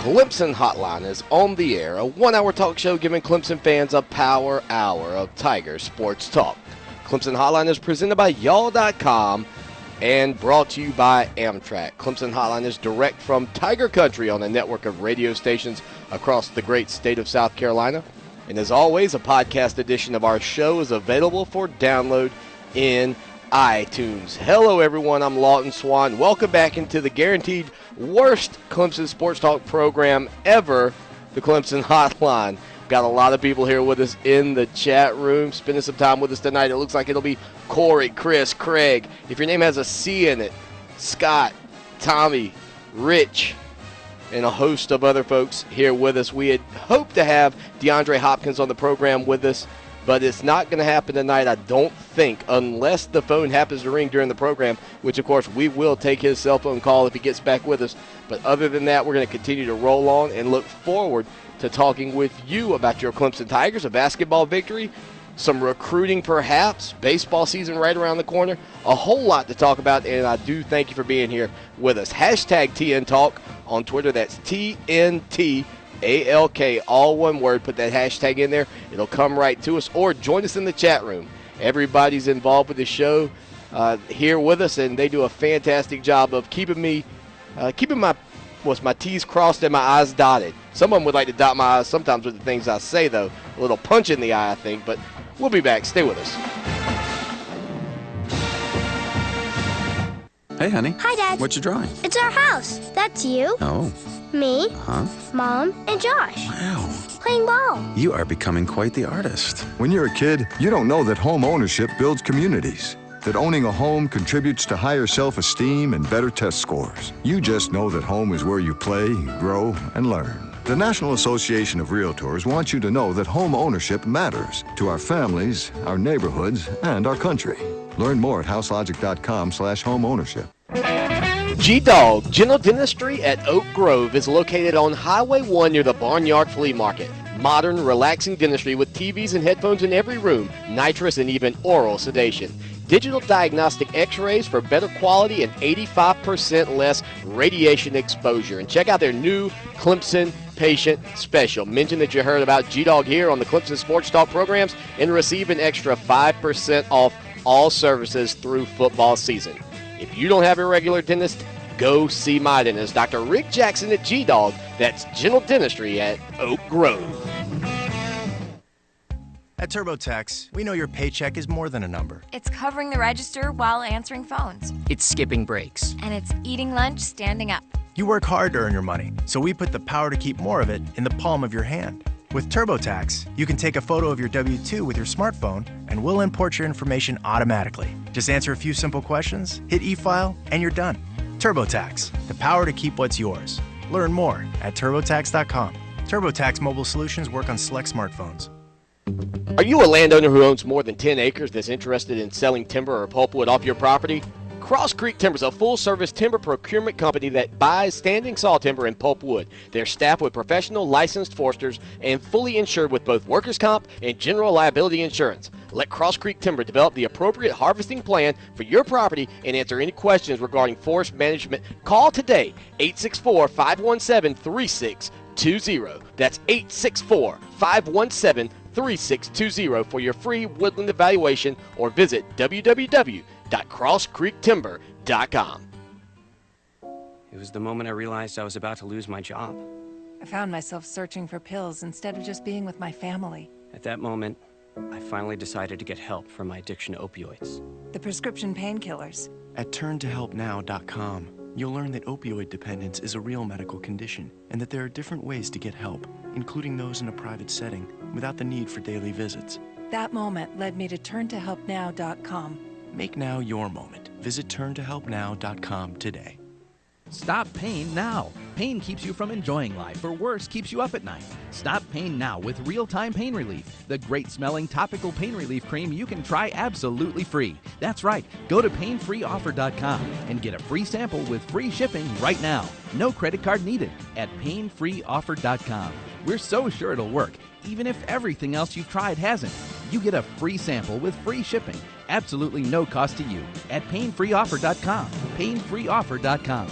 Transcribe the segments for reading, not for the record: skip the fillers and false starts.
Clemson Hotline is on the air, a one-hour talk show giving Clemson fans a power hour of Tiger sports talk. Clemson Hotline is presented by y'all.com and brought to you by Amtrak. Clemson Hotline is direct from Tiger Country on a network of radio stations across the great state of South Carolina. And as always, a podcast edition of our show is available for download in iTunes. Hello, everyone. I'm Lawton Swan. Welcome back into the guaranteed worst Clemson sports talk program ever, the Clemson Hotline. Got a lot of people here with us in the chat room, spending some time with us tonight. It looks like it'll be Corey, Chris, Craig. If your name has a C in it, Scott, Tommy, Rich, and a host of other folks here with us. We had hoped to have DeAndre Hopkins on the program with us, but it's not going to happen tonight, I don't think, unless the phone happens to ring during the program, which, of course, we will take his cell phone call if he gets back with us. But other than that, we're going to continue to roll on and look forward to talking with you about your Clemson Tigers, a basketball victory, some recruiting perhaps, baseball season right around the corner, a whole lot to talk about, and I do thank you for being here with us. Hashtag TN Talk on Twitter. That's TNT. ALK, all one word. Put that hashtag in there. It'll come right to us. Or join us in the chat room. Everybody's involved with the show here with us, and they do a fantastic job of keeping my T's crossed and my I's dotted. Some of them would like to dot my I's sometimes with the things I say, though. A little punch in the eye, I think. But we'll be back. Stay with us. Hey, honey. Hi, Dad. What you drawing? It's our house. That's you. Oh. Me. Huh? Mom. And Josh. Wow. Playing ball. You are becoming quite the artist. When you're a kid, you don't know that home ownership builds communities, that owning a home contributes to higher self-esteem and better test scores. You just know that home is where you play, grow, and learn. The National Association of Realtors wants you to know that home ownership matters to our families, our neighborhoods, and our country. Learn more at houselogic.com/homeownership. G-Dog General Dentistry at Oak Grove is located on Highway 1 near the Barnyard Flea Market. Modern, relaxing dentistry with TVs and headphones in every room, nitrous and even oral sedation. Digital diagnostic x-rays for better quality and 85% less radiation exposure. And check out their new Clemson Patient Special. Mention that you heard about G-Dog here on the Clemson Sports Talk programs and receive an extra 5% off all services through football season. If you don't have a regular dentist, go see my dentist, Dr. Rick Jackson at G-Dog. That's General Dentistry at Oak Grove. At TurboTax, we know your paycheck is more than a number. It's covering the register while answering phones. It's skipping breaks. And it's eating lunch standing up. You work hard to earn your money, so we put the power to keep more of it in the palm of your hand. With TurboTax, you can take a photo of your W-2 with your smartphone, and we'll import your information automatically. Just answer a few simple questions, hit e-file, and you're done. TurboTax, the power to keep what's yours. Learn more at TurboTax.com. TurboTax mobile solutions work on select smartphones. Are you a landowner who owns more than 10 acres that's interested in selling timber or pulpwood off your property? Cross Creek Timber is a full-service timber procurement company that buys standing saw timber and pulpwood. They're staffed with professional licensed foresters and fully insured with both workers' comp and general liability insurance. Let Cross Creek Timber develop the appropriate harvesting plan for your property and answer any questions regarding forest management. Call today, 864-517-3620. That's 864-517-3620 for your free woodland evaluation, or visit www.crosscreektimber.com. It was the moment I realized I was about to lose my job. I found myself searching for pills instead of just being with my family. At that moment, I finally decided to get help for my addiction to opioids. The prescription painkillers. At turntohelpnow.com, you'll learn that opioid dependence is a real medical condition and that there are different ways to get help, including those in a private setting, without the need for daily visits. That moment led me to turntohelpnow.com. Make now your moment. Visit turntohelpnow.com today. Stop pain now. Pain keeps you from enjoying life, or worse, keeps you up at night. Stop pain now with real-time pain relief, the great-smelling topical pain relief cream you can try absolutely free. That's right. Go to painfreeoffer.com and get a free sample with free shipping right now. No credit card needed at painfreeoffer.com. We're so sure it'll work, even if everything else you've tried hasn't. You get a free sample with free shipping, absolutely no cost to you, at painfreeoffer.com. painfreeoffer.com.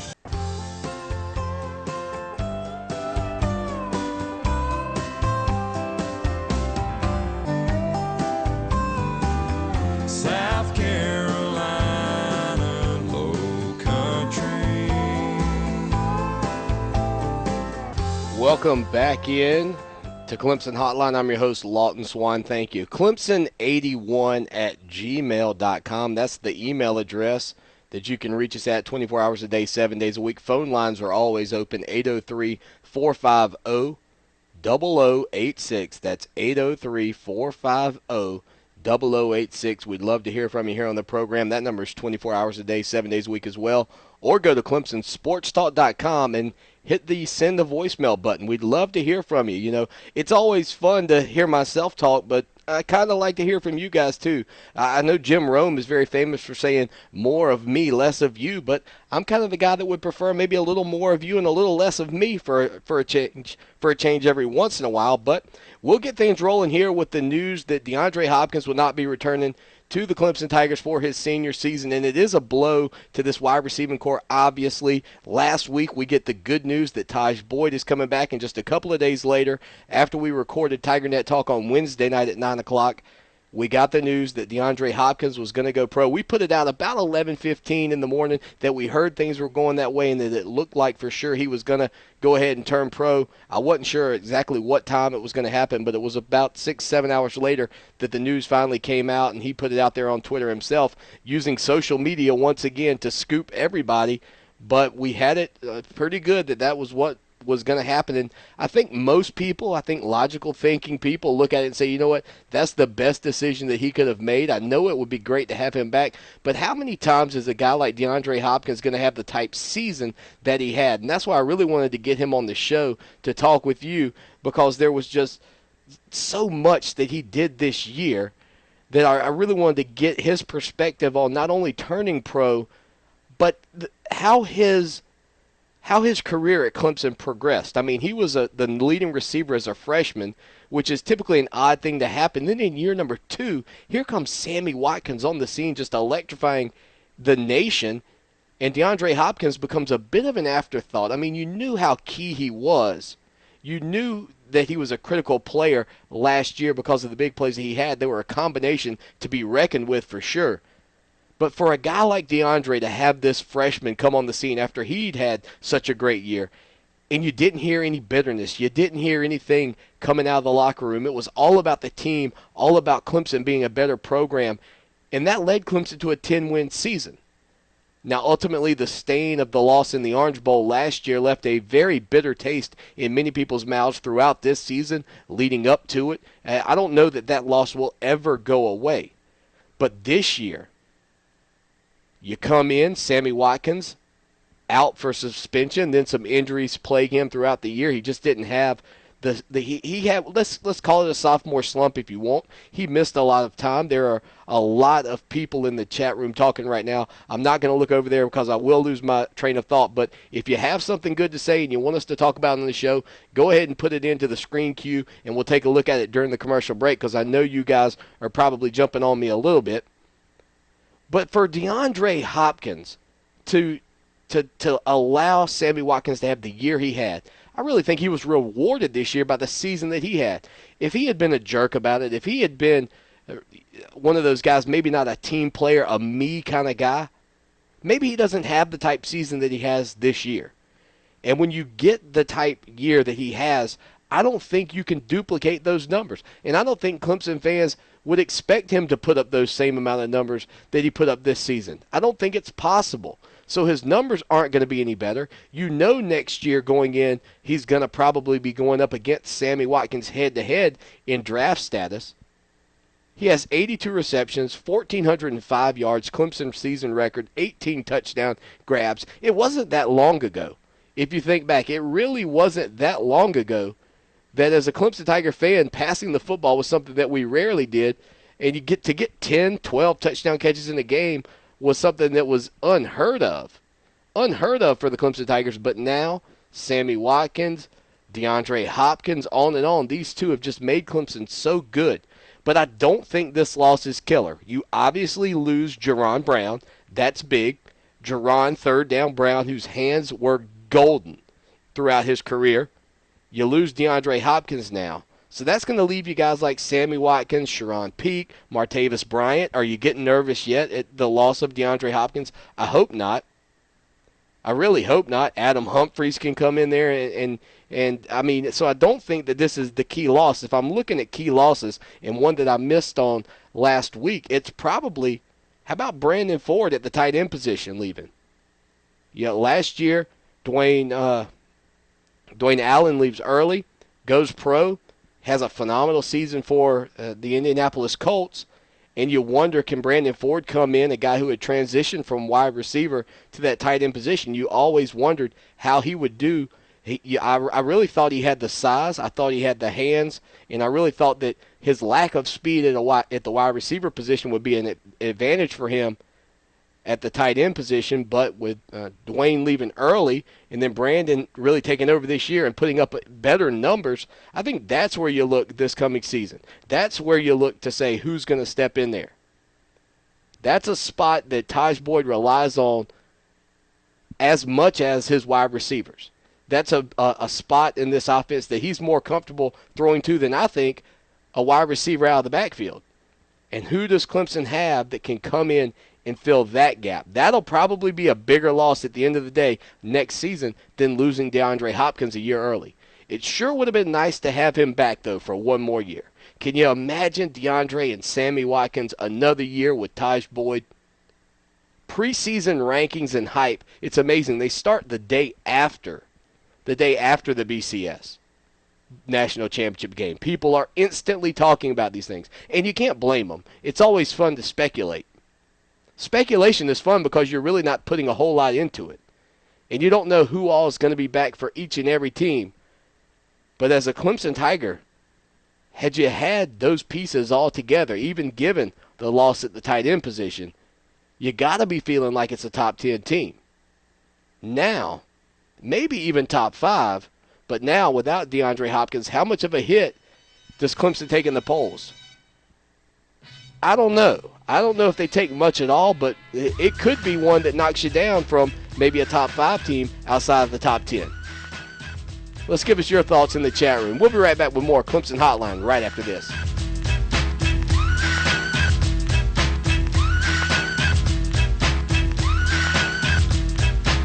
Welcome back in to Clemson Hotline. I'm your host, Lawton Swan. Thank you. Clemson81@gmail.com. That's the email address that you can reach us at 24 hours a day, 7 days a week. Phone lines are always open, 803-450-0086. That's 803-450-0086. We'd love to hear from you here on the program. That number is 24 hours a day, 7 days a week as well. Or go to ClemsonSportsTalk.com and hit the send a voicemail button. We'd love to hear from you. You know, it's always fun to hear myself talk, but I kind of like to hear from you guys too. I know Jim Rome is very famous for saying more of me, less of you, but I'm kind of the guy that would prefer maybe a little more of you and a little less of me for a change every once in a while. But we'll get things rolling here with the news that DeAndre Hopkins will not be returning to the Clemson Tigers for his senior season, and it is a blow to this wide receiving core, obviously. Last week we get the good news that Taj Boyd is coming back, and just a couple of days later, after we recorded TigerNet Talk on Wednesday night at 9 o'clock, we got the news that DeAndre Hopkins was going to go pro. We put it out about 11:15 in the morning that we heard things were going that way and that it looked like for sure he was going to go ahead and turn pro. I wasn't sure exactly what time it was going to happen, but it was about 6-7 hours later that the news finally came out, and he put it out there on Twitter himself using social media once again to scoop everybody. But we had it pretty good that was what was going to happen. And I think most people, logical thinking people look at it and say, you know what, that's the best decision that he could have made. I know it would be great to have him back, but how many times is a guy like DeAndre Hopkins going to have the type season that he had? And that's why I really wanted to get him on the show to talk with you, because there was just so much that he did this year that I really wanted to get his perspective on not only turning pro, but how his career at Clemson progressed. I mean, he was the leading receiver as a freshman, which is typically an odd thing to happen. Then in year number 2, here comes Sammy Watkins on the scene, just electrifying the nation, and DeAndre Hopkins becomes a bit of an afterthought. I mean, you knew how key he was. You knew that he was a critical player last year because of the big plays that he had. They were a combination to be reckoned with for sure. But for a guy like DeAndre to have this freshman come on the scene after he'd had such a great year, and you didn't hear any bitterness, you didn't hear anything coming out of the locker room. It was all about the team, all about Clemson being a better program, and that led Clemson to a 10-win season. Now, ultimately, the stain of the loss in the Orange Bowl last year left a very bitter taste in many people's mouths throughout this season, leading up to it. I don't know that loss will ever go away. But this year, you come in, Sammy Watkins out for suspension, then some injuries plague him throughout the year. He just didn't have he had, let's call it a sophomore slump if you want. He missed a lot of time. There are a lot of people in the chat room talking right now. I'm not going to look over there because I will lose my train of thought, but if you have something good to say and you want us to talk about on the show, go ahead and put it into the screen queue and we'll take a look at it during the commercial break, because I know you guys are probably jumping on me a little bit. But for DeAndre Hopkins to allow Sammy Watkins to have the year he had, I really think he was rewarded this year by the season that he had. If he had been a jerk about it, if he had been one of those guys, maybe not a team player, a me kind of guy, maybe he doesn't have the type season that he has this year. And when you get the type year that he has, I don't think you can duplicate those numbers. And I don't think Clemson fans would expect him to put up those same amount of numbers that he put up this season. I don't think it's possible. So his numbers aren't going to be any better. You know next year going in, he's going to probably be going up against Sammy Watkins head-to-head in draft status. He has 82 receptions, 1,405 yards, Clemson season record, 18 touchdown grabs. It wasn't that long ago. If you think back, it really wasn't that long ago that as a Clemson Tiger fan, passing the football was something that we rarely did, and you get 10, 12 touchdown catches in a game was something that was unheard of for the Clemson Tigers. But now, Sammy Watkins, DeAndre Hopkins, on and on, these two have just made Clemson so good. But I don't think this loss is killer. You obviously lose Jerron Brown. That's big. Jerron, third down Brown, whose hands were golden throughout his career. You lose DeAndre Hopkins now. So that's going to leave you guys like Sammy Watkins, Sharon Peake, Martavis Bryant. Are you getting nervous yet at the loss of DeAndre Hopkins? I hope not. I really hope not. Adam Humphries can come in there and I mean, so I don't think that this is the key loss. If I'm looking at key losses and one that I missed on last week, it's probably, how about Brandon Ford at the tight end position leaving? Yeah, last year, Dwayne Allen leaves early, goes pro, has a phenomenal season for the Indianapolis Colts, and you wonder, can Brandon Ford come in, a guy who had transitioned from wide receiver to that tight end position? You always wondered how he would do. I really thought he had the size. I thought he had the hands, and I really thought that his lack of speed at the wide receiver position would be an advantage for him at the tight end position. But with Dwayne leaving early and then Brandon really taking over this year and putting up better numbers, I think that's where you look this coming season. That's where you look to say who's going to step in there. That's a spot that Taj Boyd relies on as much as his wide receivers. That's a spot in this offense that he's more comfortable throwing to than I think a wide receiver out of the backfield. And who does Clemson have that can come in and fill that gap? That'll probably be a bigger loss at the end of the day next season than losing DeAndre Hopkins a year early. It sure would have been nice to have him back, though, for one more year. Can you imagine DeAndre and Sammy Watkins another year with Taj Boyd? Preseason rankings and hype, it's amazing. They start the day after the BCS national championship game. People are instantly talking about these things, and you can't blame them. It's always fun to speculate. Speculation is fun because you're really not putting a whole lot into it, and you don't know who all is going to be back for each and every team. But as a Clemson Tiger, had you had those pieces all together, even given the loss at the tight end position, you got to be feeling like it's a top 10 team. Now, maybe even top 5, but now without DeAndre Hopkins, how much of a hit does Clemson take in the polls? I don't know. I don't know if they take much at all, but it could be one that knocks you down from maybe a top 5 team outside of the top 10. Let's give us your thoughts in the chat room. We'll be right back with more Clemson Hotline right after this.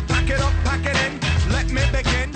Pack it up, pack it in, let me begin.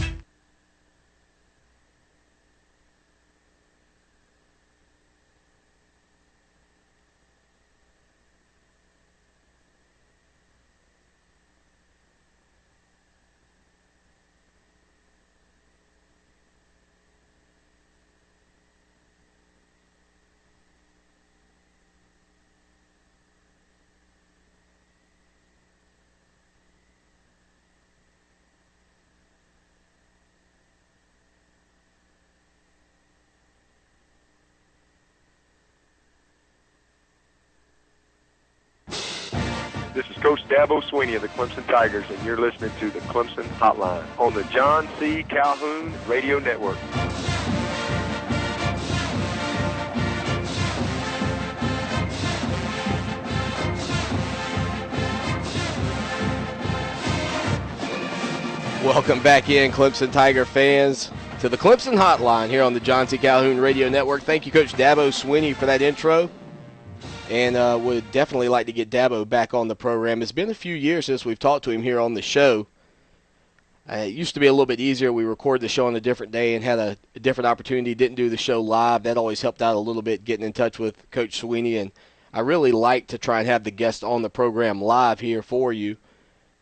This is Coach Dabo Swinney of the Clemson Tigers, and you're listening to the Clemson Hotline on the John C. Calhoun Radio Network. Welcome back in, Clemson Tiger fans, to the Clemson Hotline here on the John C. Calhoun Radio Network. Thank you, Coach Dabo Swinney, for that intro. And would definitely like to get Dabo back on the program. It's been a few years since we've talked to him here on the show. It used to be a little bit easier. We recorded the show on a different day and had a different opportunity. Didn't do the show live. That always helped out a little bit, getting in touch with Coach Swinney. And I really like to try and have the guest on the program live here for you.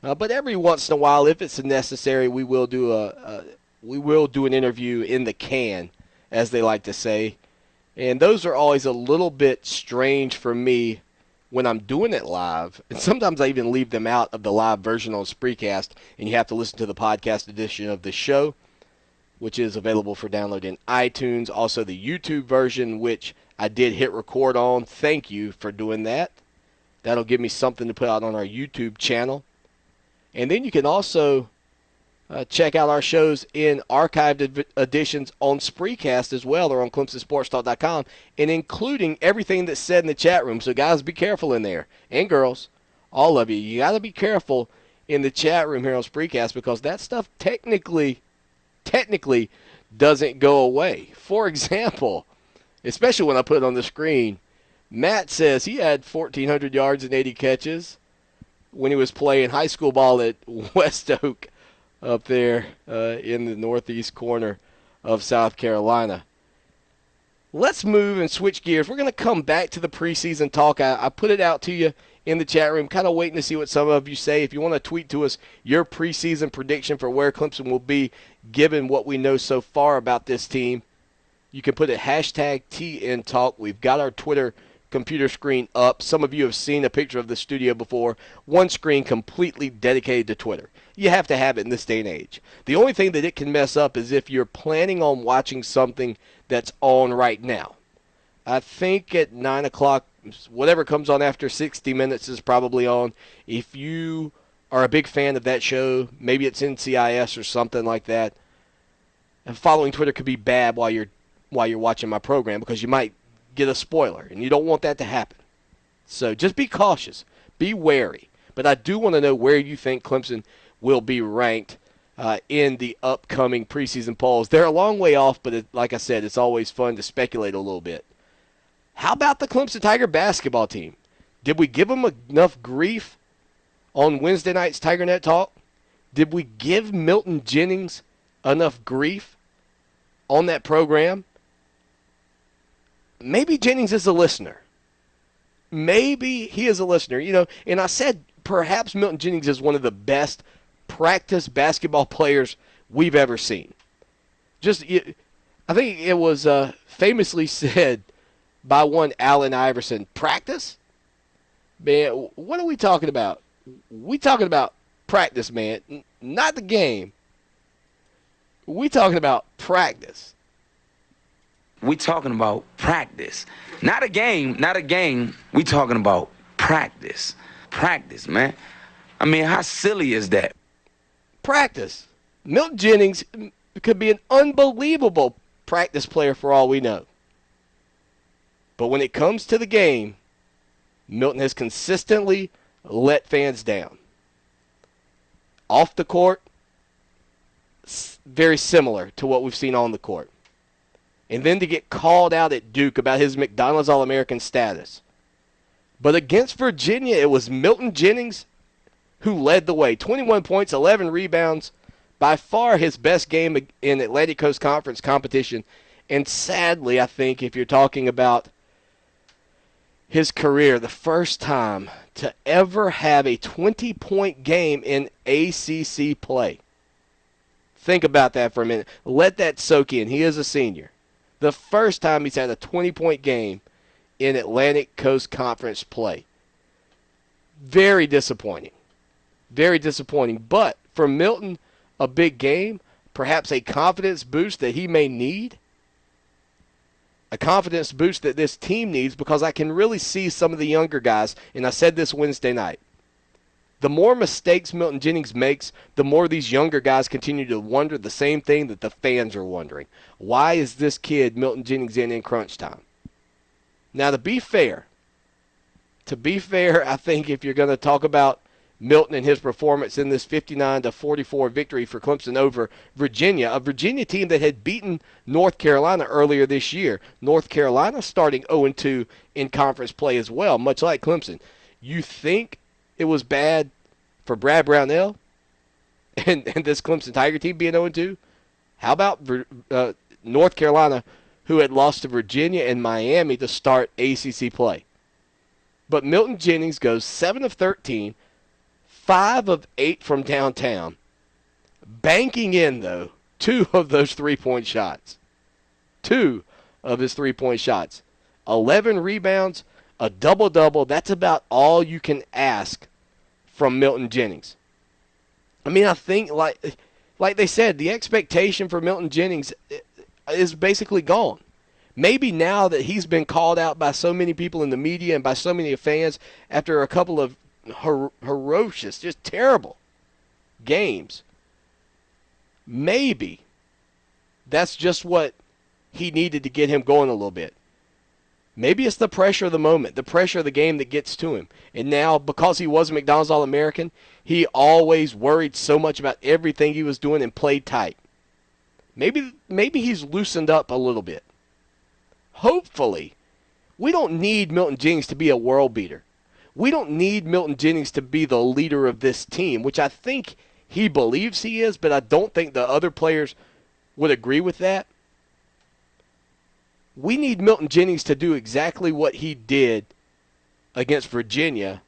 But every once in a while, if it's necessary, we will do an interview in the can, as they like to say. And those are always a little bit strange for me when I'm doing it live. And sometimes I even leave them out of the live version on Spreecast, and you have to listen to the podcast edition of the show, which is available for download in iTunes. Also the YouTube version, which I did hit record on. Thank you for doing that. That'll give me something to put out on our YouTube channel. And then you can also check out our shows in archived editions on Spreecast as well, or on ClemsonSportsTalk.com, and including everything that's said in the chat room. So, guys, be careful in there. And girls, all of you, you got to be careful in the chat room here on Spreecast, because that stuff technically doesn't go away. For example, especially when I put it on the screen, Matt says he had 1,400 yards and 80 catches. when he was playing high school ball at West Oak up there in the northeast corner of South Carolina. Let's move and switch gears. We're going to come back to the preseason talk. I put it out to you in the chat room, kind of waiting to see what some of you say. If you want to tweet to us your preseason prediction for where Clemson will be given what we know so far about this team, you can put it hashtag TNTalk. We've got our Twitter computer screen up. Some of you have seen a picture of the studio before. One screen completely dedicated to Twitter. You have to have it in this day and age. The only thing that it can mess up is if you're planning on watching something that's on right now. I think at 9 o'clock, whatever comes on after 60 Minutes is probably on. If you are a big fan of that show, maybe it's NCIS or something like that, and following Twitter could be bad while you're watching my program because you might get a spoiler, and you don't want that to happen. So just be cautious. Be wary. But I do want to know where you think Clemson will be ranked in the upcoming preseason polls. They're a long way off, but like I said, it's always fun to speculate a little bit. How about the Clemson Tiger basketball team? Did we give them enough grief on Wednesday night's TigerNet Talk? Did we give Milton Jennings enough grief on that program? Maybe Jennings is a listener. Maybe he is a listener. You know, and I said perhaps Milton Jennings is one of the best practice basketball players we've ever seen. I think it was famously said by one Allen Iverson, practice? Man, what are we talking about? We talking about practice, man, not the game. We talking about practice. We talking about practice. Not a game, not a game. We talking about practice. Practice, man. I mean, how silly is that? Practice. Milton Jennings could be an unbelievable practice player for all we know. But when it comes to the game, Milton has consistently let fans down. Off the court, very similar to what we've seen on the court. And then to get called out at Duke about his McDonald's All-American status. But against Virginia, it was Milton Jennings who led the way. 21 points, 11 rebounds, by far his best game in Atlantic Coast Conference competition. And sadly, I think if you're talking about his career, the first time to ever have a 20-point game in ACC play. Think about that for a minute. Let that soak in. He is a senior. The first time he's had a 20-point game in Atlantic Coast Conference play. Very disappointing. Very disappointing. But for Milton, a big game, perhaps a confidence boost that he may need. A confidence boost that this team needs, because I can really see some of the younger guys, and I said this Wednesday night. The more mistakes Milton Jennings makes, the more these younger guys continue to wonder the same thing that the fans are wondering. Why is this kid, Milton Jennings, in crunch time? Now, to be fair, I think if you're going to talk about Milton and his performance in this 59-44 victory for Clemson over Virginia, a Virginia team that had beaten North Carolina earlier this year. North Carolina starting 0-2 in conference play as well, much like Clemson. You think it was bad for Brad Brownell and this Clemson Tiger team being 0-2? How about North Carolina, who had lost to Virginia and Miami to start ACC play? But Milton Jennings goes 7 of 13, 5 of 8 from downtown, banking in, though, 2 of those three-point shots. 2 of his three-point shots. 11 rebounds, a double-double. That's about all you can ask from Milton Jennings. I mean, I think, like they said, the expectation for Milton Jennings is basically gone. Maybe now that he's been called out by so many people in the media and by so many fans after a couple of ferocious, just terrible games, maybe that's just what he needed to get him going a little bit. Maybe it's the pressure of the moment, the pressure of the game that gets to him. And now, because he was a McDonald's All-American, he always worried so much about everything he was doing and played tight. Maybe he's loosened up a little bit. Hopefully, we don't need Milton Jennings to be a world beater. We don't need Milton Jennings to be the leader of this team, which I think he believes he is, but I don't think the other players would agree with that. We need Milton Jennings to do exactly what he did against Virginia,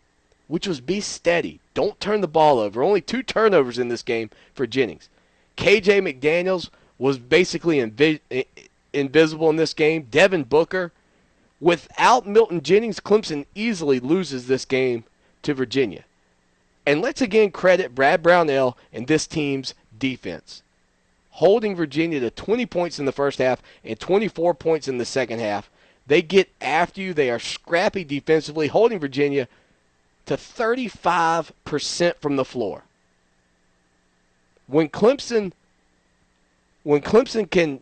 which was be steady. Don't turn the ball over. Only 2 turnovers in this game for Jennings. KJ McDaniels was basically invisible in this game. Devin Booker. Without Milton Jennings, Clemson easily loses this game to Virginia. And let's again credit Brad Brownell and this team's defense, holding Virginia to 20 points in the first half and 24 points in the second half. They get after you. They are scrappy defensively, holding Virginia to 35% from the floor. When Clemson can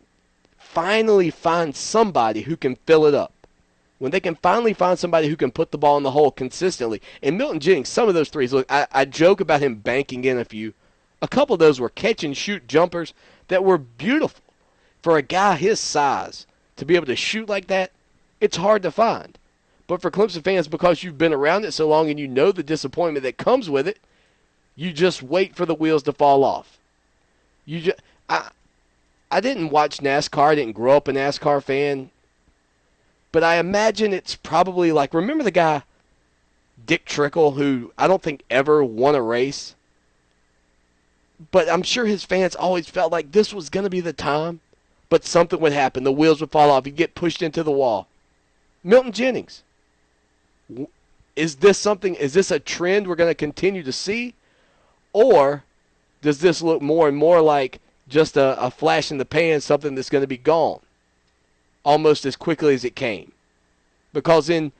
finally find somebody who can fill it up, when they can finally find somebody who can put the ball in the hole consistently. And Milton Jennings, some of those threes, look, I joke about him banking in a few. A couple of those were catch-and-shoot jumpers that were beautiful. For a guy his size to be able to shoot like that, it's hard to find. But for Clemson fans, because you've been around it so long and you know the disappointment that comes with it, you just wait for the wheels to fall off. I didn't watch NASCAR. I didn't grow up a NASCAR fan. But I imagine it's probably like, remember the guy, Dick Trickle, who I don't think ever won a race? But I'm sure his fans always felt like this was going to be the time, but something would happen. The wheels would fall off. He'd get pushed into the wall. Milton Jennings. Is this a trend we're going to continue to see? Or does this look more and more like just a flash in the pan, something that's going to be gone almost as quickly as it came? Because in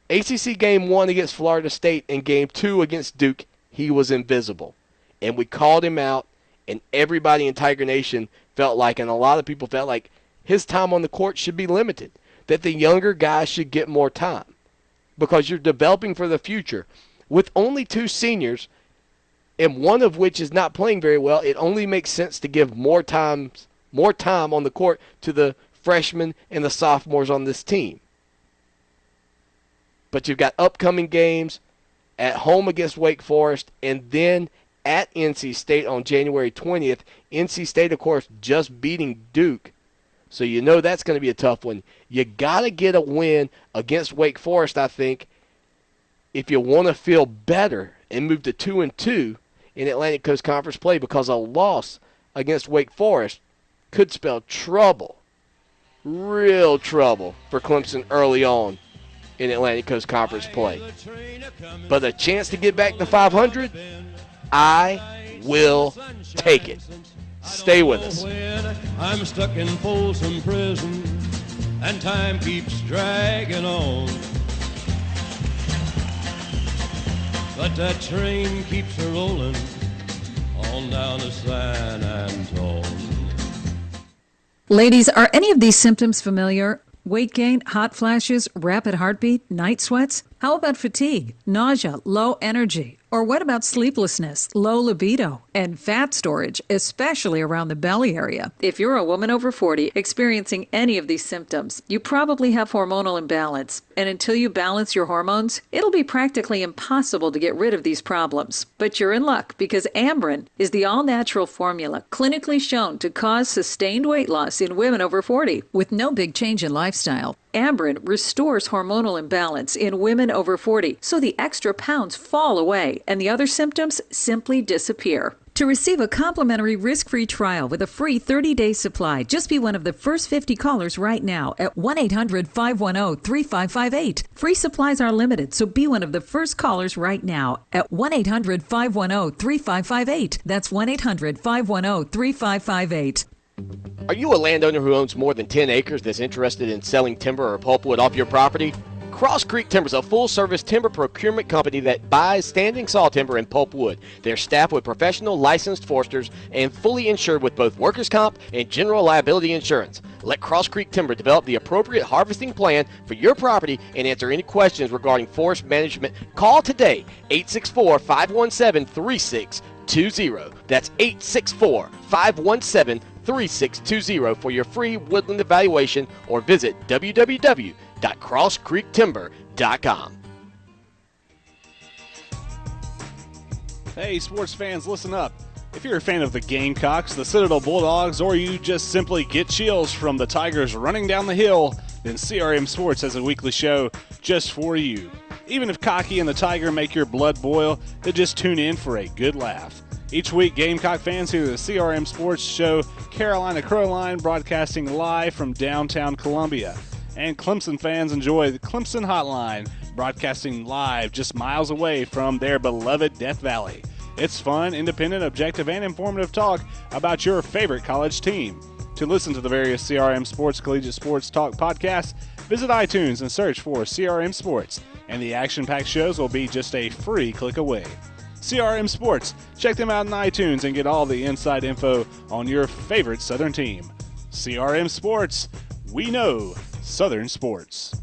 ACC Game 1 against Florida State and Game 2 against Duke, he was invisible. And we called him out, and everybody in Tiger Nation felt like, and a lot of people felt like, his time on the court should be limited, that the younger guys should get more time because you're developing for the future. With only 2 seniors, and one of which is not playing very well, it only makes sense to give more time on the court to the freshmen and the sophomores on this team. But you've got upcoming games at home against Wake Forest and then at NC State on January 20th. NC State, of course, just beating Duke, so you know that's going to be a tough one. You got to get a win against Wake Forest, I think, if you want to feel better and move to 2-2 in Atlantic Coast Conference play, because a loss against Wake Forest could spell trouble, real trouble for Clemson early on in Atlantic Coast Conference play. But a chance to get back to 500, I will take it. Stay with us. I'm stuck in Folsom Prison, and time keeps dragging on. But that train keeps a-rolling on down to San Antone. Ladies, are any of these symptoms familiar? Weight gain, hot flashes, rapid heartbeat, night sweats? How about fatigue, nausea, low energy? Or what about sleeplessness, low libido, and fat storage, especially around the belly area? If you're a woman over 40 experiencing any of these symptoms, you probably have hormonal imbalance. And until you balance your hormones, it'll be practically impossible to get rid of these problems. But you're in luck, because Amberen is the all-natural formula clinically shown to cause sustained weight loss in women over 40 with no big change in lifestyle. Amberen restores hormonal imbalance in women over 40, so the extra pounds fall away and the other symptoms simply disappear. To receive a complimentary risk-free trial with a free 30-day supply, just be one of the first 50 callers right now at 1-800-510-3558. Free supplies are limited, so be one of the first callers right now at 1-800-510-3558. That's 1-800-510-3558. Are you a landowner who owns more than 10 acres that's interested in selling timber or pulpwood off your property? Cross Creek Timber is a full-service timber procurement company that buys standing saw timber and pulpwood. They're staffed with professional licensed foresters and fully insured with both workers' comp and general liability insurance. Let Cross Creek Timber develop the appropriate harvesting plan for your property and answer any questions regarding forest management. Call today, 864-517-3620. That's 864-517-3620 for your free woodland evaluation, or visit www.crosscreektimber.com. Hey, sports fans, listen up. If you're a fan of the Gamecocks, the Citadel Bulldogs, or you just simply get chills from the Tigers running down the hill, then CRM Sports has a weekly show just for you. Even if Cocky and the Tiger make your blood boil, then just tune in for a good laugh. Each week, Gamecock fans hear the CRM Sports show Carolina Crowline broadcasting live from downtown Columbia. And Clemson fans enjoy the Clemson Hotline broadcasting live just miles away from their beloved Death Valley. It's fun, independent, objective, and informative talk about your favorite college team. To listen to the various CRM Sports Collegiate Sports Talk podcasts, visit iTunes and search for CRM Sports, and the action-packed shows will be just a free click away. CRM Sports, check them out on iTunes and get all the inside info on your favorite Southern team. CRM Sports, we know Southern sports.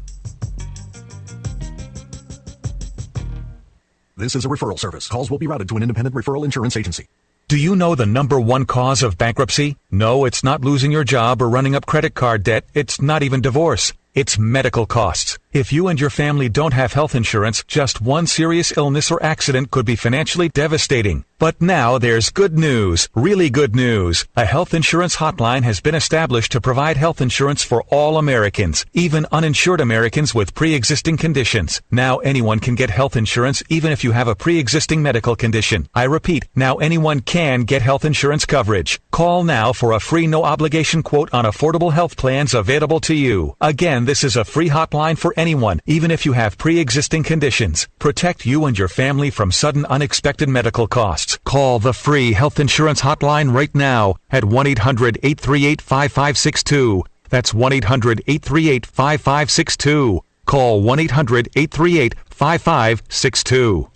This is a referral service. Calls will be routed to an independent referral insurance agency. Do you know the number one cause of bankruptcy? No, it's not losing your job or running up credit card debt. It's not even divorce. It's medical costs. If you and your family don't have health insurance, just one serious illness or accident could be financially devastating. But now there's good news, really good news. A health insurance hotline has been established to provide health insurance for all Americans, even uninsured Americans with pre-existing conditions. Now anyone can get health insurance even if you have a pre-existing medical condition. I repeat, now anyone can get health insurance coverage. Call now for a free no-obligation quote on affordable health plans available to you. Again, this is a free hotline for anyone, even if you have pre-existing conditions. Protect you and your family from sudden unexpected medical costs. Call the free health insurance hotline right now at 1-800-838-5562. That's 1-800-838-5562. Call 1-800-838-5562.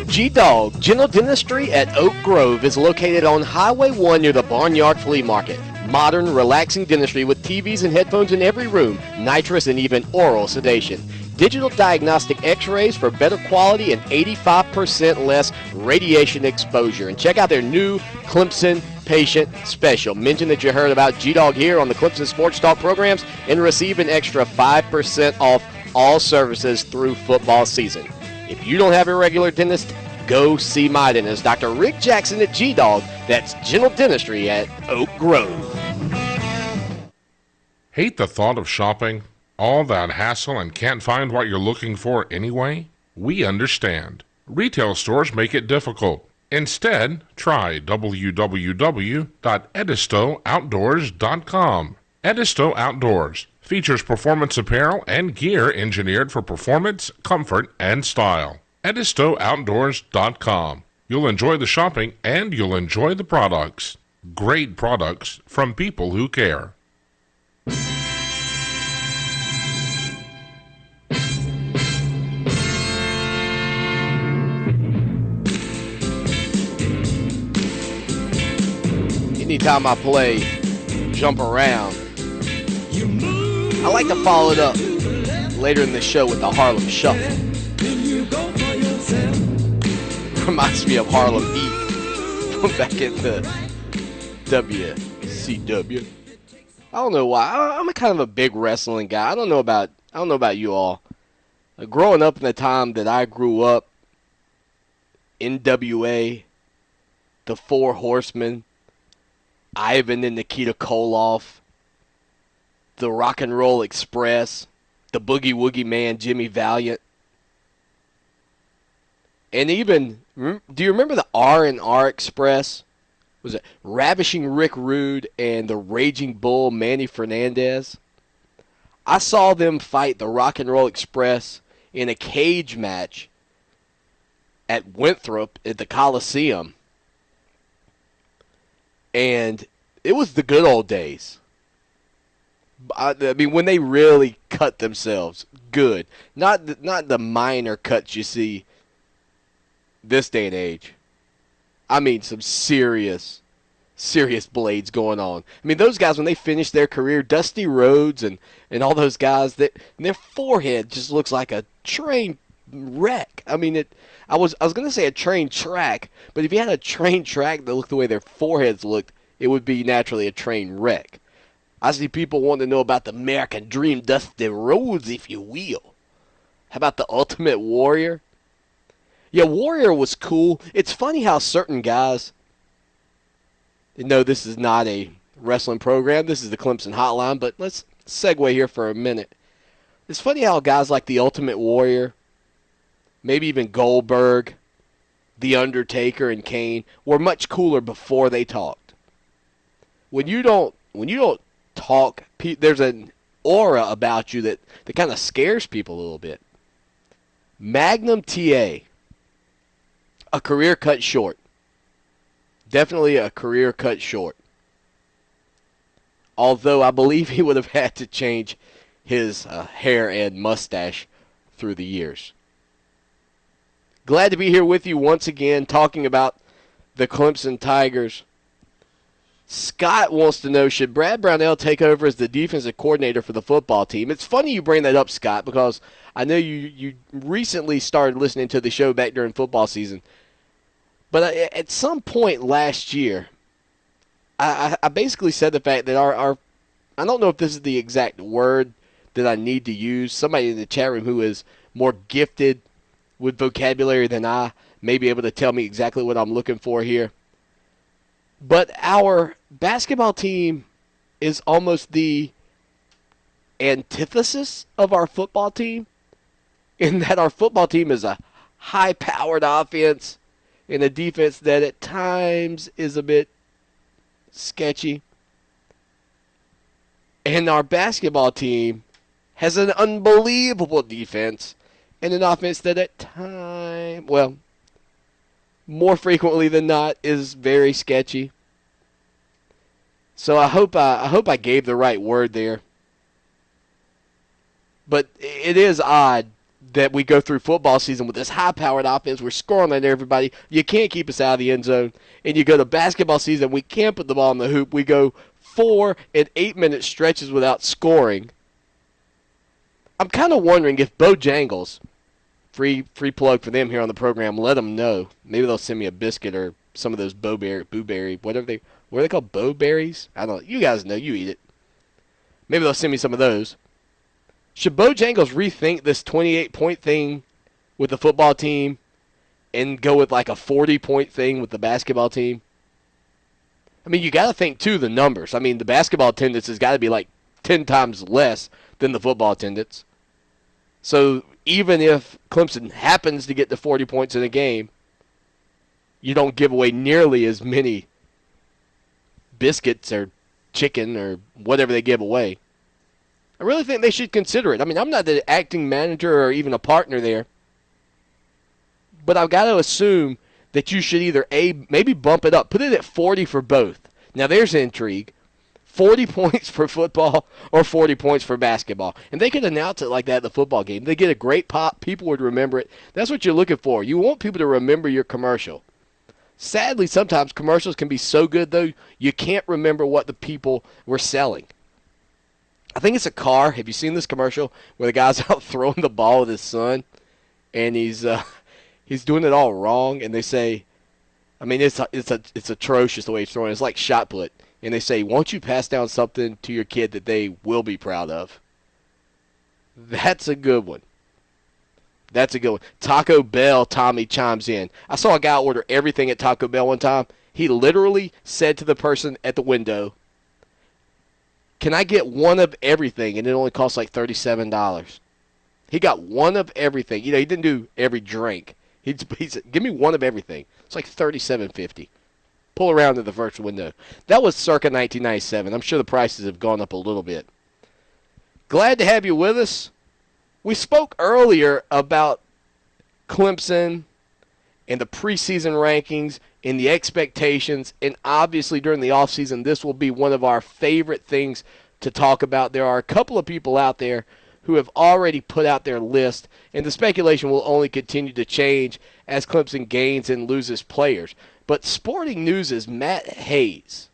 G-Dog General Dentistry at Oak Grove is located on Highway 1 near the Barnyard Flea Market. Modern, relaxing dentistry with TVs and headphones in every room, nitrous and even oral sedation. Digital diagnostic x-rays for better quality and 85% less radiation exposure. And check out their new Clemson Patient Special. Mention that you heard about G-Dog here on the Clemson Sports Talk programs and receive an extra 5% off all services through football season. If you don't have a regular dentist, go see my dentist, Dr. Rick Jackson at G-Dog. That's General Dentistry at Oak Grove. Hate the thought of shopping? All that hassle and can't find what you're looking for anyway? We understand. Retail stores make it difficult. Instead, try www.edistooutdoors.com. Edisto Outdoors features performance apparel and gear engineered for performance, comfort, and style. EdistoOutdoors.com. You'll enjoy the shopping and you'll enjoy the products. Great products from people who care. Anytime I play Jump Around, I like to follow it up later in the show with the Harlem Shuffle. Reminds me of Harlem Heat back in the WCW. I don't know why. I'm a kind of a big wrestling guy. I don't know about you all. Growing up in the time that I grew up, NWA, the Four Horsemen, Ivan and Nikita Koloff, the Rock and Roll Express, the Boogie Woogie Man, Jimmy Valiant, and even, do you remember the R&R Express? Was it Ravishing Rick Rude and the Raging Bull, Manny Fernandez? I saw them fight the Rock and Roll Express in a cage match at Winthrop at the Coliseum. And it was the good old days. I mean, when they really cut themselves good. Not the minor cuts you see this day and age. I mean, some serious blades going on. I mean, those guys, when they finish their career, Dusty Rhodes and all those guys, their forehead just looks like a train wreck. I mean, I was going to say a train track, but if you had a train track that looked the way their foreheads looked, it would be naturally a train wreck. I see people wanting to know about the American Dream, Dusty Rhodes, if you will. How about the Ultimate Warrior? Yeah, Warrior was cool. It's funny how certain guys, no, this is not a wrestling program. This is the Clemson Hotline, but let's segue here for a minute. It's funny how guys like the Ultimate Warrior, maybe even Goldberg, The Undertaker, and Kane were much cooler before they talked. When you don't talk, there's an aura about you that kind of scares people a little bit. Magnum TA, a career cut short. Definitely a career cut short. Although I believe he would have had to change his hair and mustache through the years. Glad to be here with you once again talking about the Clemson Tigers. Scott wants to know, should Brad Brownell take over as the defensive coordinator for the football team? It's funny you bring that up, Scott, because I know you recently started listening to the show back during football season. But at some point last year, I basically said the fact that our I don't know if this is the exact word that I need to use. Somebody in the chat room who is more gifted with vocabulary than I may be able to tell me exactly what I'm looking for here. But our basketball team is almost the antithesis of our football team, in that our football team is a high-powered offense and a defense that at times is a bit sketchy. And our basketball team has an unbelievable defense and an offense that at times, well, more frequently than not, is very sketchy. So I hope I gave the right word there. But it is odd that we go through football season with this high-powered offense. We're scoring on everybody. You can't keep us out of the end zone. And you go to basketball season, we can't put the ball in the hoop. We go 4 and 8 minute stretches without scoring. I'm kind of wondering if Bojangles, free plug for them here on the program, let them know. Maybe they'll send me a biscuit or some of those blueberry, whatever what are they called, bowberries? I don't know. You guys know. You eat it. Maybe they'll send me some of those. Should Bojangles rethink this 28-point thing with the football team and go with like a 40-point thing with the basketball team? I mean, you got to think, too, the numbers. I mean, the basketball attendance has got to be like 10 times less than the football attendance. So even if Clemson happens to get to 40 points in a game, you don't give away nearly as many biscuits or chicken or whatever they give away. I really think they should consider it. I mean, I'm not the acting manager or even a partner there, but I've got to assume that you should either, maybe bump it up, put it at 40 for both. Now, there's intrigue. 40 points for football or 40 points for basketball. And they could announce it like that at the football game. They get a great pop. People would remember it. That's what you're looking for. You want people to remember your commercial. Sadly, sometimes commercials can be so good, though, you can't remember what the people were selling. I think it's a car. Have you seen this commercial where the guy's out throwing the ball with his son, and he's doing it all wrong, and they say, I mean, it's atrocious the way he's throwing it. It's like shot put. And they say, won't you pass down something to your kid that they will be proud of? That's a good one. That's a good one. Taco Bell, Tommy chimes in. I saw a guy order everything at Taco Bell one time. He literally said to the person at the window, can I get one of everything? And it only costs like $37. He got one of everything. You know, he didn't do every drink. He said, give me one of everything. It's like $37.50. Pull around to the virtual window. That was circa 1997. I'm sure the prices have gone up a little bit. Glad to have you with us. We spoke earlier about Clemson and the preseason rankings and the expectations, and obviously during the offseason, this will be one of our favorite things to talk about. There are a couple of people out there who have already put out their list, and the speculation will only continue to change as Clemson gains and loses players. But Sporting News is Matt Hayes.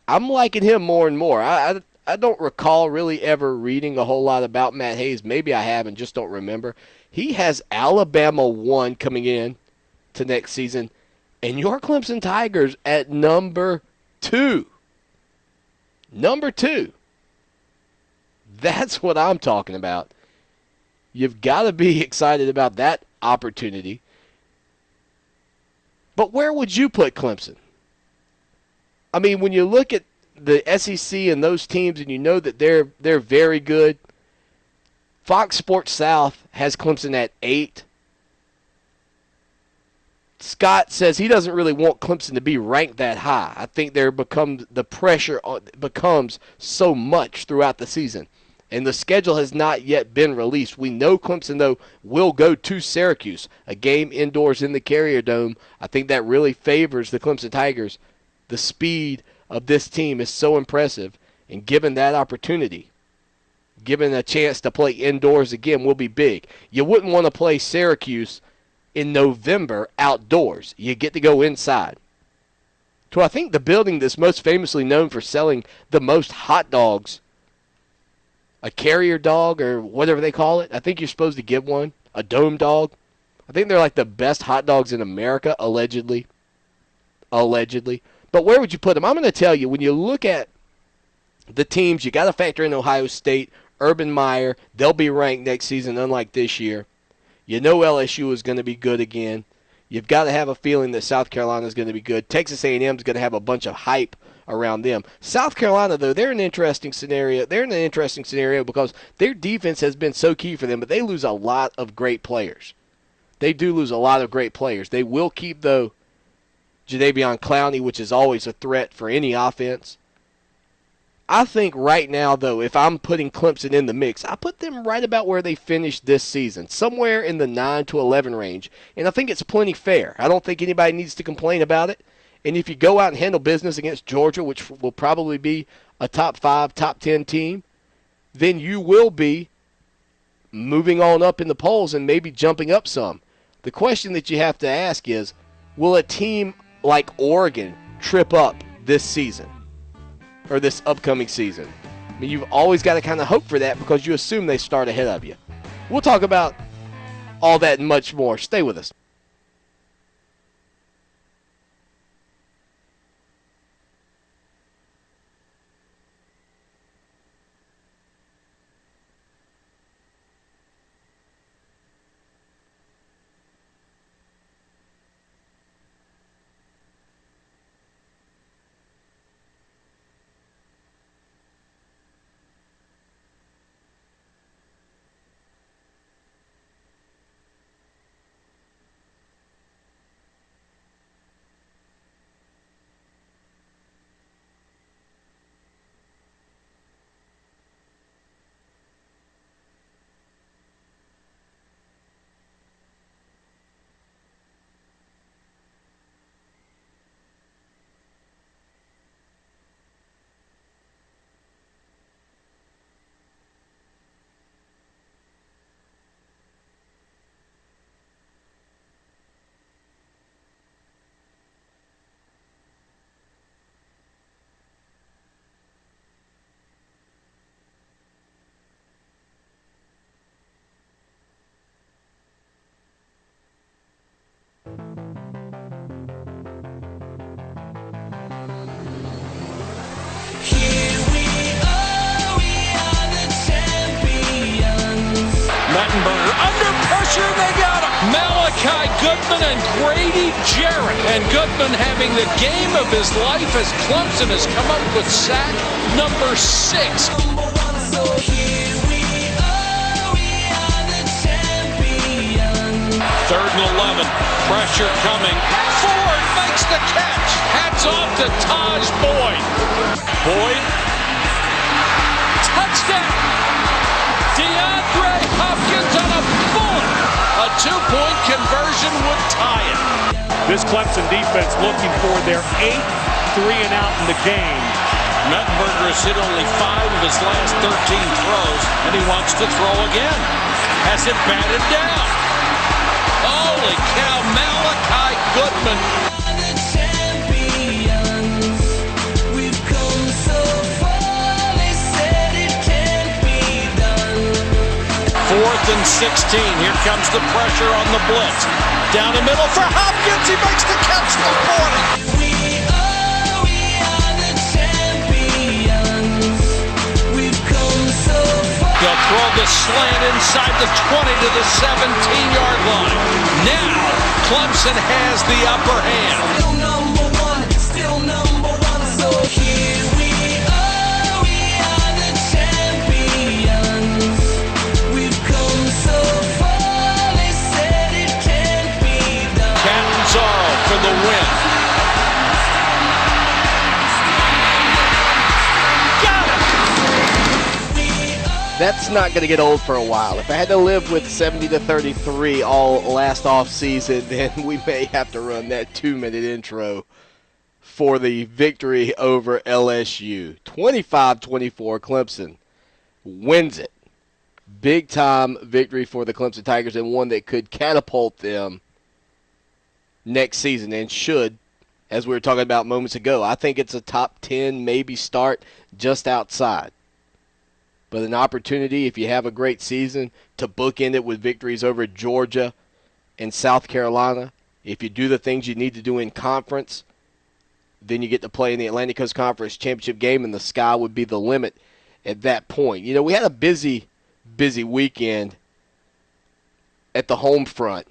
I'm liking him more and more. I don't recall really ever reading a whole lot about Matt Hayes. Maybe I have and just don't remember. He has Alabama 1 coming in to next season, and your Clemson Tigers at number 2. Number 2. That's what I'm talking about. You've got to be excited about that opportunity. But where would you put Clemson? I mean, when you look at the SEC and those teams and you know that they're very good, Fox Sports South has Clemson at 8. Scott says he doesn't really want Clemson to be ranked that high. I think the pressure becomes so much throughout the season. And the schedule has not yet been released. We know Clemson, though, will go to Syracuse, a game indoors in the Carrier Dome. I think that really favors the Clemson Tigers. The speed of this team is so impressive. And given that opportunity, given a chance to play indoors again, will be big. You wouldn't want to play Syracuse in November outdoors. You get to go inside. So I think the building that's most famously known for selling the most hot dogs, a carrier dog or whatever they call it, I think you're supposed to get one, a dome dog. I think they're like the best hot dogs in America, allegedly. But where would you put them? I'm going to tell you, when you look at the teams, you got to factor in Ohio State, Urban Meyer. They'll be ranked next season, unlike this year. You know LSU is going to be good again. You've got to have a feeling that South Carolina is going to be good. Texas A&M is going to have a bunch of hype around them. South Carolina, though, they're in an interesting scenario. They're in an interesting scenario because their defense has been so key for them, but they lose a lot of great players. They do lose a lot of great players. They will keep, though, Jadeveon Clowney, which is always a threat for any offense. I think right now, though, if I'm putting Clemson in the mix, I put them right about where they finished this season, somewhere in the 9 to 11 range, and I think it's plenty fair. I don't think anybody needs to complain about it. And if you go out and handle business against Georgia, which will probably be a top 5, top 10 team, then you will be moving on up in the polls and maybe jumping up some. The question that you have to ask is, will a team like Oregon trip up this season or this upcoming season? I mean, you've always got to kind of hope for that because you assume they start ahead of you. We'll talk about all that and much more. Stay with us. Goodman and Grady Jarrett. And Goodman having the game of his life as Clemson has come up with sack number 6. Third and 11. Pressure coming. Ford makes the catch. Hats off to Taj Boyd. Boyd. Touchdown. DeAndre Hopkins on a bullet. A 2-point conversion would tie it. This Clemson defense looking for their 8th 3-and-out in the game. Mettenberger has hit only 5 of his last 13 throws, and he wants to throw again. Has it batted down. Holy cow, Malachi Goodman. 4th and 16. Here comes the pressure on the blitz. Down the middle for Hopkins. He makes the catch for 40. They'll throw the slant inside the 20 to the 17-yard line. Now, Clemson has the upper hand. Still number one, so here we are the champions. We've come so far, they said it can't be done. Catanzaro for the win. That's not going to get old for a while. If I had to live with 70-33 all last offseason, then we may have to run that 2-minute intro for the victory over LSU. 25-24, Clemson wins it. Big-time victory for the Clemson Tigers, and one that could catapult them next season and should, as we were talking about moments ago. I think it's a top 10, maybe start just outside. But an opportunity, if you have a great season, to bookend it with victories over Georgia and South Carolina. If you do the things you need to do in conference, then you get to play in the Atlantic Coast Conference Championship game, and the sky would be the limit at that point. You know, we had a busy weekend at the home front.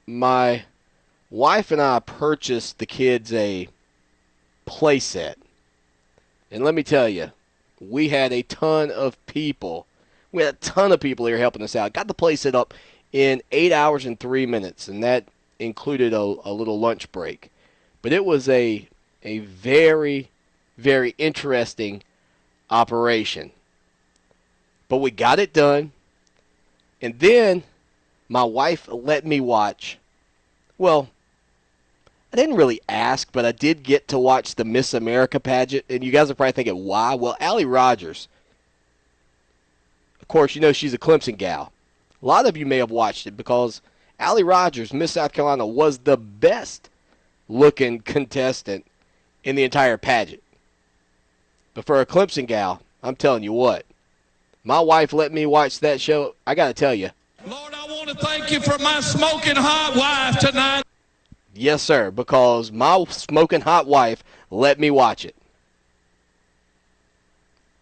My wife and I purchased the kids a play set. And let me tell you, we had a ton of people. We had a ton of people here helping us out. Got the play set up in 8 hours and 3 minutes, and that included a little lunch break. But it was a very, very interesting operation. But we got it done. And then my wife let me watch. Well, I didn't really ask, but I did get to watch the Miss America pageant. And you guys are probably thinking, why? Well, Allie Rogers, of course, you know she's a Clemson gal. A lot of you may have watched it because Allie Rogers, Miss South Carolina, was the best-looking contestant in the entire pageant. But for a Clemson gal, I'm telling you what, my wife let me watch that show. I got to tell you. Lord, I want to thank you for my smoking hot wife tonight. Yes, sir, because my smoking hot wife let me watch it.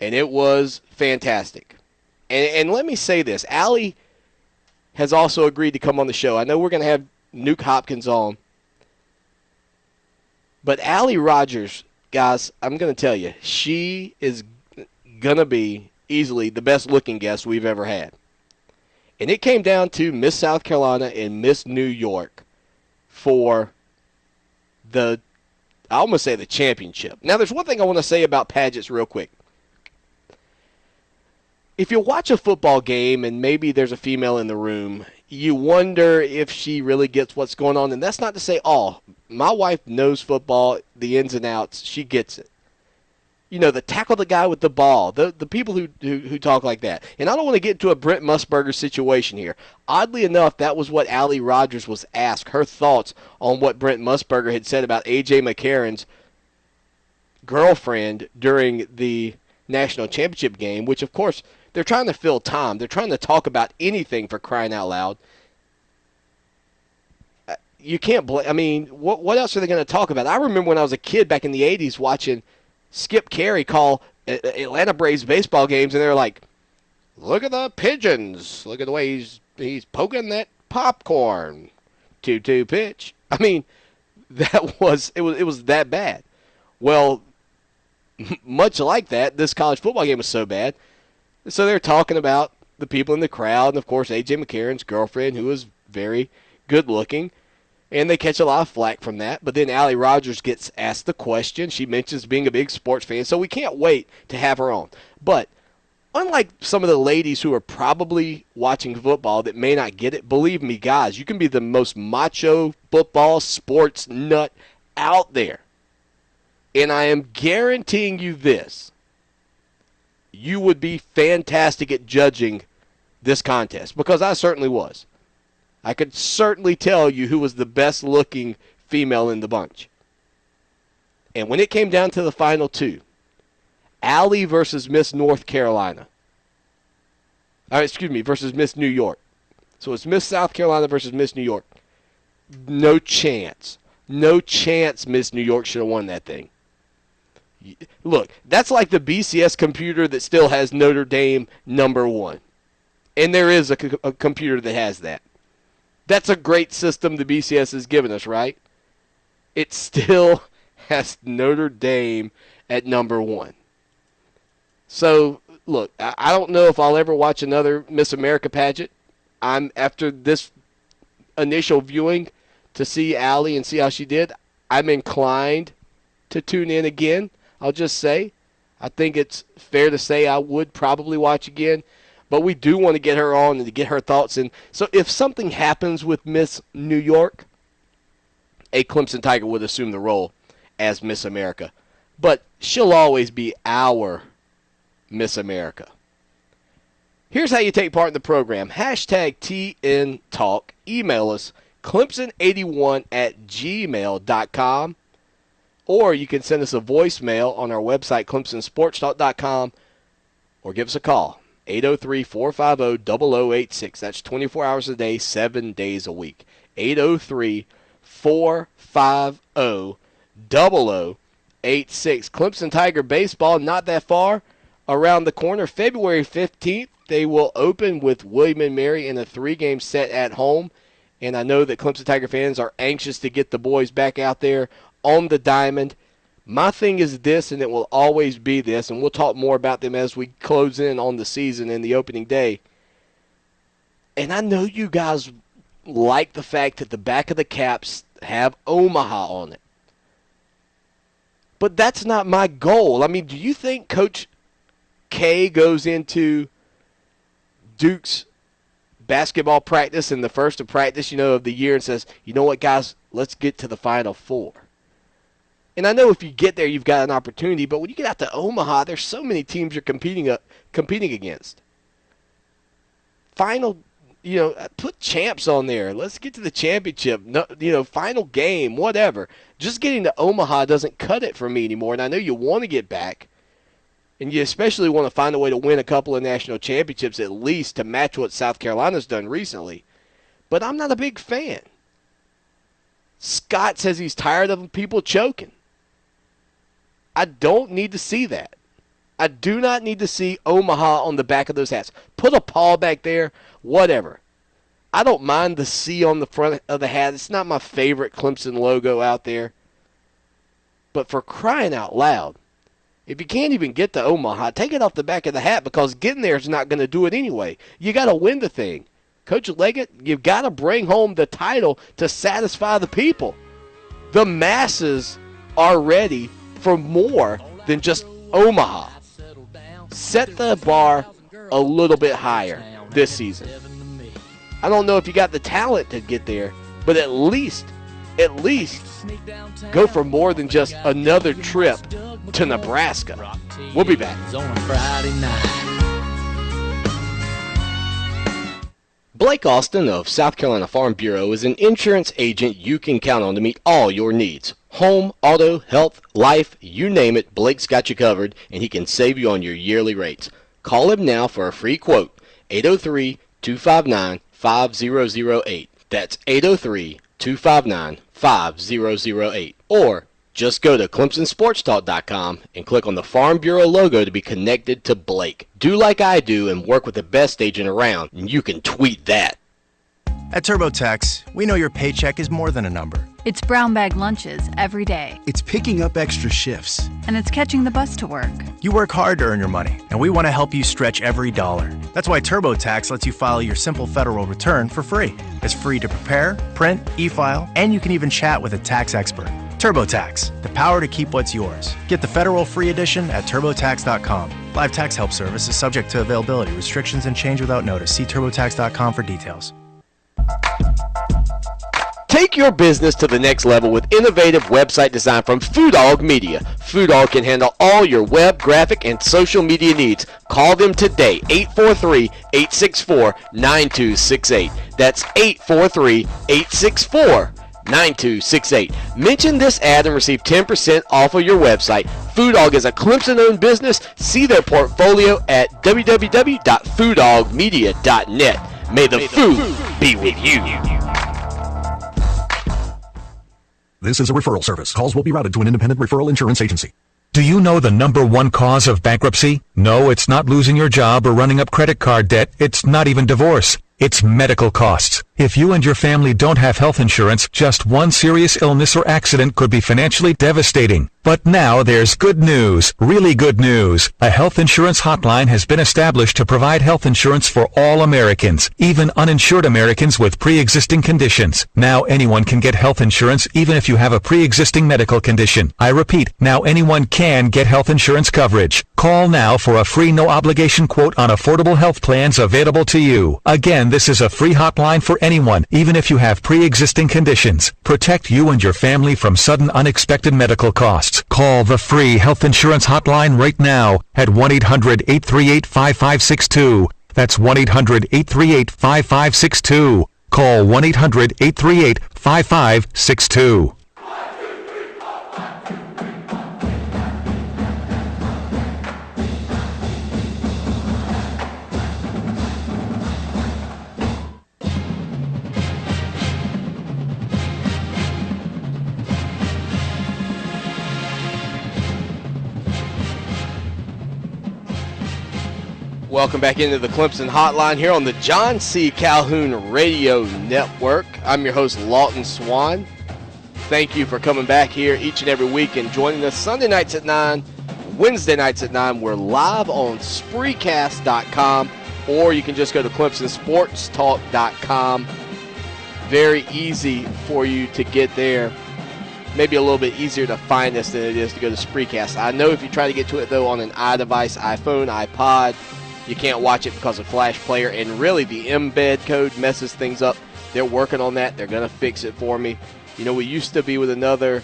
And it was fantastic. And let me say this. Allie has also agreed to come on the show. I know we're going to have Nuke Hopkins on. But Allie Rogers, guys, I'm going to tell you, she is going to be easily the best-looking guest we've ever had. And it came down to Miss South Carolina and Miss New York for I almost say the championship. Now, there's one thing I want to say about pageants real quick. If you watch a football game and maybe there's a female in the room, you wonder if she really gets what's going on. And that's not to say, my wife knows football, the ins and outs. She gets it. You know, the tackle the guy with the ball, the people who talk like that. And I don't want to get into a Brent Musburger situation here. Oddly enough, that was what Allie Rogers was asked, her thoughts on what Brent Musburger had said about A.J. McCarron's girlfriend during the national championship game, which, of course, they're trying to fill time. They're trying to talk about anything, for crying out loud. You can't blame. I mean, what else are they going to talk about? I remember when I was a kid back in the 80s watching Skip Carey call Atlanta Braves baseball games, and they're like, look at the pigeons. Look at the way he's poking that popcorn. 2-2 pitch. I mean, it was that bad. Well, much like that, this college football game was so bad. So they're talking about the people in the crowd, and, of course, A.J. McCarron's girlfriend, who was very good-looking. And they catch a lot of flack from that. But then Allie Rogers gets asked the question. She mentions being a big sports fan, so we can't wait to have her on. But unlike some of the ladies who are probably watching football that may not get it, believe me, guys, you can be the most macho football sports nut out there. And I am guaranteeing you this. You would be fantastic at judging this contest, because I certainly was. I could certainly tell you who was the best-looking female in the bunch. And when it came down to the final two, Allie versus Miss North Carolina. Versus Miss New York. So it's Miss South Carolina versus Miss New York. No chance. No chance Miss New York should have won that thing. Look, that's like the BCS computer that still has Notre Dame number 1. And there is a computer that has that. That's a great system the BCS has given us, right? It still has Notre Dame at number 1. So, look, I don't know if I'll ever watch another Miss America pageant. I'm after this initial viewing to see Allie and see how she did. I'm inclined to tune in again. I'll just say, I think it's fair to say I would probably watch again, but we do want to get her on and to get her thoughts in. So if something happens with Miss New York, a Clemson Tiger would assume the role as Miss America. But she'll always be our Miss America. Here's how you take part in the program. Hashtag TN Talk. Email us, Clemson81@gmail.com. Or you can send us a voicemail on our website, ClemsonSportsTalk.com, or give us a call, 803-450-0086. That's 24 hours a day, 7 days a week. 803-450-0086. Clemson Tiger baseball, not that far around the corner. February 15th, they will open with William & Mary in a 3-game set at home. And I know that Clemson Tiger fans are anxious to get the boys back out there on the diamond. My thing is this, and it will always be this, and we'll talk more about them as we close in on the season and the opening day. And I know you guys like the fact that the back of the caps have Omaha on it. But that's not my goal. I mean, do you think Coach K goes into Duke's basketball practice in the first of practice, of the year and says, you know what, guys, let's get to the Final Four? And I know if you get there, you've got an opportunity, but when you get out to Omaha, there's so many teams you're competing against. Final, put champs on there. Let's get to the championship, final game, whatever. Just getting to Omaha doesn't cut it for me anymore, and I know you want to get back, and you especially want to find a way to win a couple of national championships at least to match what South Carolina's done recently. But I'm not a big fan. Scott says he's tired of people choking. I don't need to see that. I do not need to see Omaha on the back of those hats. Put a paw back there, whatever. I don't mind the C on the front of the hat. It's not my favorite Clemson logo out there. But for crying out loud, if you can't even get to Omaha, take it off the back of the hat, because getting there is not going to do it anyway. You got to win the thing. Coach Leggett, you've got to bring home the title to satisfy the people. The masses are ready for more than just Omaha. Set the bar a little bit higher this season. I don't know if you got the talent to get there, but at least go for more than just another trip to Nebraska. We'll be back. Blake Austin of South Carolina Farm Bureau is an insurance agent you can count on to meet all your needs. Home, auto, health, life, you name it, Blake's got you covered, and he can save you on your yearly rates. Call him now for a free quote, 803-259-5008. That's 803-259-5008. Or just go to ClemsonSportsTalk.com and click on the Farm Bureau logo to be connected to Blake. Do like I do and work with the best agent around, and you can tweet that. At TurboTax, we know your paycheck is more than a number. It's brown bag lunches every day. It's picking up extra shifts. And it's catching the bus to work. You work hard to earn your money, and we want to help you stretch every dollar. That's why TurboTax lets you file your simple federal return for free. It's free to prepare, print, e-file, and you can even chat with a tax expert. TurboTax, the power to keep what's yours. Get the federal free edition at TurboTax.com. Live tax help service is subject to availability, restrictions, and change without notice. See TurboTax.com for details. Take your business to the next level with innovative website design from Foodog Media. Foodog can handle all your web, graphic, and social media needs. Call them today, 843-864-9268. That's 843-864-9268. Mention this ad and receive 10% off of your website. Foodog is a Clemson-owned business. See their portfolio at www.foodogmedia.net. May the food be with you. This is a referral service. Calls will be routed to an independent referral insurance agency. Do you know the number one cause of bankruptcy? No, it's not losing your job or running up credit card debt. It's not even divorce. It's medical costs. If you and your family don't have health insurance, just one serious illness or accident could be financially devastating. But now there's good news, really good news. A health insurance hotline has been established to provide health insurance for all Americans, even uninsured Americans with pre-existing conditions. Now anyone can get health insurance even if you have a pre-existing medical condition. I repeat, now anyone can get health insurance coverage. Call now for a free no-obligation quote on affordable health plans available to you. Again, this is a free hotline for anyone, even if you have pre-existing conditions. Protect you and your family from sudden unexpected medical costs. Call the free health insurance hotline right now at 1-800-838-5562. That's 1-800-838-5562. Call 1-800-838-5562. Welcome back into the Clemson Hotline here on the John C. Calhoun Radio Network. I'm your host, Lawton Swan. Thank you for coming back here each and every week and joining us Sunday nights at 9, Wednesday nights at 9. We're live on Spreecast.com, or you can just go to ClemsonSportsTalk.com. Very easy for you to get there. Maybe a little bit easier to find us than it is to go to Spreecast. I know if you try to get to it, though, on an iDevice, iPhone, iPod, you can't watch it because of Flash Player, and really the embed code messes things up. They're working on that. They're going to fix it for me. You know, we used to be with another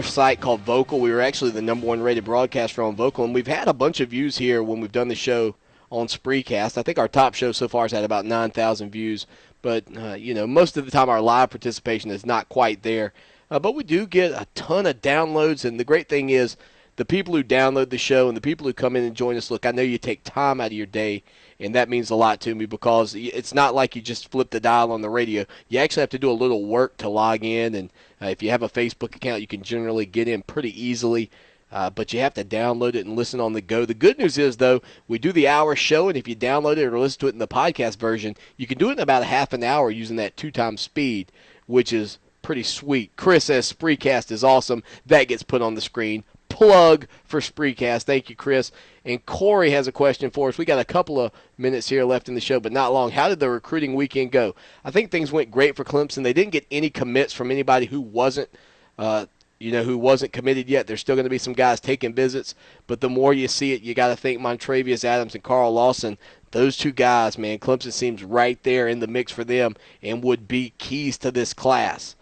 site called Vocal. We were actually the #1 rated broadcaster on Vocal, and we've had a bunch of views here when we've done the show on Spreecast. I think our top show so far has had about 9,000 views, but, you know, most of the time our live participation is not quite there. But we do get a ton of downloads, and the great thing is, the people who download the show and the people who come in and join us, look, I know you take time out of your day, and that means a lot to me because it's not like you just flip the dial on the radio. You actually have to do a little work to log in, and if you have a Facebook account, you can generally get in pretty easily, but you have to download it and listen on the go. The good news is, though, we do the hour show, and if you download it or listen to it in the podcast version, you can do it in about a half an hour using that 2x speed, which is pretty sweet. Chris says Spreecast is awesome. That gets put on the screen. Plug for Spreecast. Thank you, Chris. And Corey has a question for us. We got a couple of minutes here left in the show, but not long. How did the recruiting weekend go? I think things went great for Clemson. They didn't get any commits from anybody who wasn't committed yet. There's still going to be some guys taking visits, but the more you see it, you got to think Montravius Adams and Carl Lawson. Those two guys, man, Clemson seems right there in the mix for them and would be keys to this class.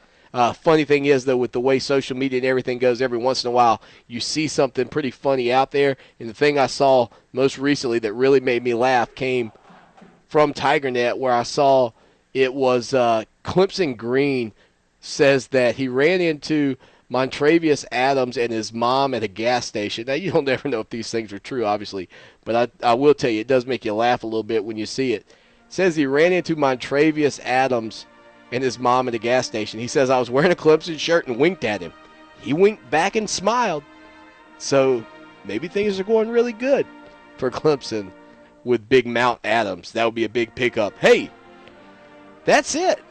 Funny thing is, though, with the way social media and everything goes, every once in a while you see something pretty funny out there. And the thing I saw most recently that really made me laugh came from TigerNet, where I saw it was Clemson Green says that he ran into Montravius Adams and his mom at a gas station. Now, you don't ever know if these things are true, obviously, but I will tell you, it does make you laugh a little bit when you see it. It says he ran into Montravius Adams and his mom at a gas station. He says, I was wearing a Clemson shirt and winked at him. He winked back and smiled. So maybe things are going really good for Clemson with Big Mount Adams. That would be a big pickup. Hey, that's it.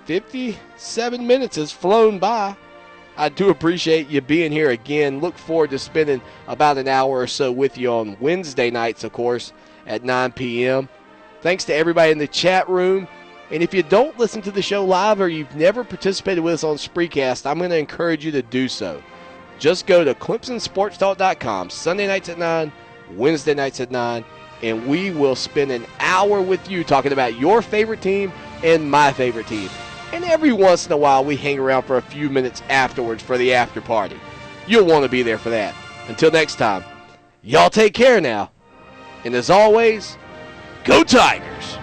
57 minutes has flown by. I do appreciate you being here again. Look forward to spending about an hour or so with you on Wednesday nights, of course, at 9 p.m. Thanks to everybody in the chat room. And if you don't listen to the show live or you've never participated with us on Spreecast, I'm going to encourage you to do so. Just go to ClemsonSportsTalk.com, Sunday nights at 9, Wednesday nights at 9, and we will spend an hour with you talking about your favorite team and my favorite team. And every once in a while, we hang around for a few minutes afterwards for the after party. You'll want to be there for that. Until next time, y'all take care now. And as always, go Tigers!